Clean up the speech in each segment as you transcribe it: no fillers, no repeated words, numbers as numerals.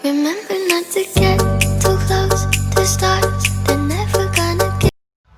Remember not to get too close to stars. They're never gonna get.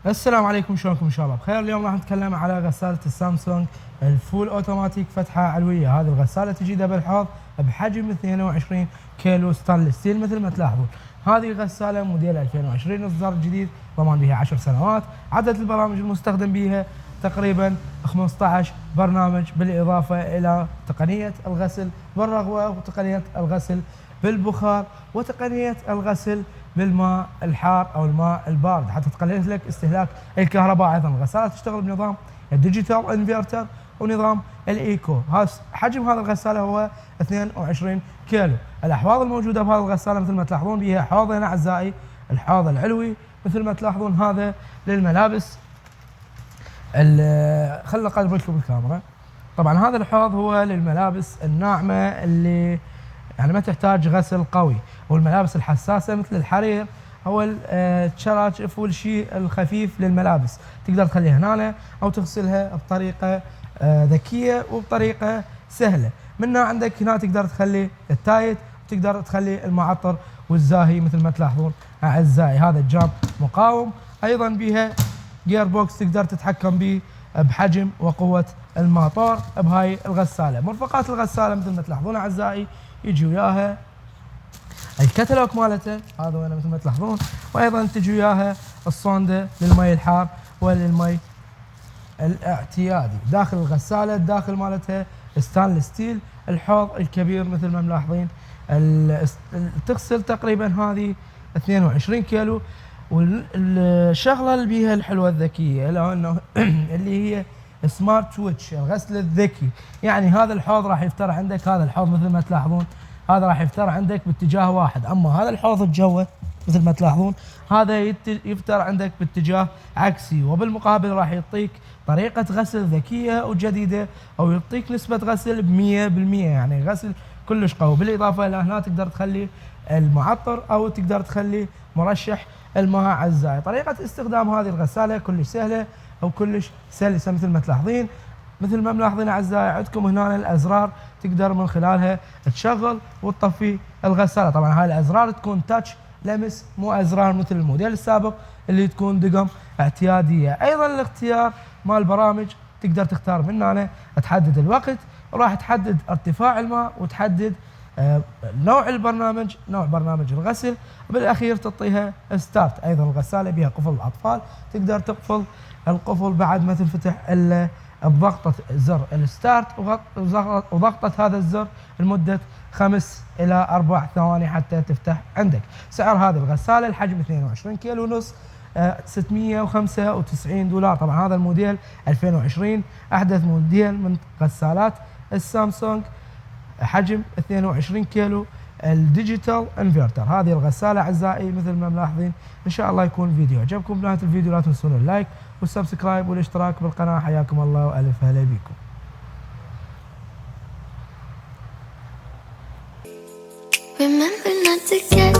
السلام عليكم، شلونكم شباب؟ بخير. اليوم راح نتكلم على غسالة السامسونج الفول اوتوماتيك فتحة علوية. هذه الغسالة تجي دبل حوض بحجم 22 كيلو ستانلس ستيل مثل ما تلاحظون. هذه الغسالة موديل 2020 اصدار جديد، ضمان بها 10 سنوات. عدد البرامج المستخدم بها تقريبا 15 برنامج، بالاضافة الى تقنية الغسل بالرغوة وتقنية الغسل بالبخار وتقنية الغسل بالماء الحار او الماء البارد حتى تقلل لك استهلاك الكهرباء. ايضا الغساله تشتغل بنظام الديجيتال انفرتر ونظام الايكو. حجم هذه الغساله هو 22 كيلو. الاحواض الموجوده بهذه الغساله مثل ما تلاحظون بها حوضين اعزائي. الحوض العلوي مثل ما تلاحظون هذا للملابس. خلنا اقرب لكم الكاميرا. طبعا هذا الحوض هو للملابس الناعمه اللي يعني ما تحتاج غسل قوي، والملابس الحساسه مثل الحرير او الشراشف والشيء الخفيف للملابس تقدر تخليها هنا او تغسلها بطريقه ذكيه وبطريقه سهله. منها عندك هنا تقدر تخلي التايت وتقدر تخلي المعطر والزاهي مثل ما تلاحظون اعزائي. هذا الجام مقاوم، ايضا بها جير بوكس تقدر تتحكم به بحجم وقوه الموتور بهاي الغساله. مرفقات الغساله مثل ما تلاحظون اعزائي يجي وياها الكتالوج مالته، هذا وين مثل ما تلاحظون، وايضا تجي وياها الصونده للمي الحار وللمي الاعتيادي. داخل الغساله الداخل مالتها ستانلس ستيل. الحوض الكبير مثل ما ملاحظين تغسل تقريبا هذه 22 كيلو. والشغله اللي بيها الحلوه الذكيه انه اللي هي سمارت سويتش، الغسل الذكي. يعني هذا الحوض راح يفتر عندك، هذا الحوض مثل ما تلاحظون هذا راح يفتر عندك باتجاه واحد، اما هذا الحوض الجوه مثل ما تلاحظون هذا يفتر عندك باتجاه عكسي، وبالمقابل راح يعطيك طريقه غسل ذكيه وجديده او يعطيك نسبه غسل ب100%، يعني غسل كلش قوي. بالاضافه الى هنا تقدر تخلي المعطر او تقدر تخلي مرشح الماء اعزائي. طريقه استخدام هذه الغساله كلش سهله او كلش سلسه مثل ما تلاحظين. مثل ما ملاحظين اعزائي عندكم هنا الازرار تقدر من خلالها تشغل وتطفي الغساله. طبعا هاي الازرار تكون تاتش لمس، مو ازرار مثل الموديل السابق اللي تكون دقم اعتياديه. ايضا الاختيار مال البرامج تقدر تختار من هنا تحدد الوقت، وراح تحدد ارتفاع الماء وتحدد نوع البرنامج، نوع برنامج الغسل، وبالاخير تعطيها ستارت. ايضا الغساله بها قفل الاطفال، تقدر تقفل القفل بعد ما تنفتح الا بضغطه زر الستارت وضغطه هذا الزر لمده 5 إلى 4 ثواني حتى تفتح عندك. سعر هذه الغساله الحجم 22 كيلو ونص $695. طبعا هذا الموديل 2020 احدث موديل من غسالات السامسونج، حجم 22 كيلو الديجيتال انفرتر. هذه الغساله اعزائي مثل ما ملاحظين. ان شاء الله يكون الفيديو عجبكم. بنهايه الفيديو لا تنسون اللايك والسبسكرايب والاشتراك بالقناه. حياكم الله والف هلا بكم. Remember not to get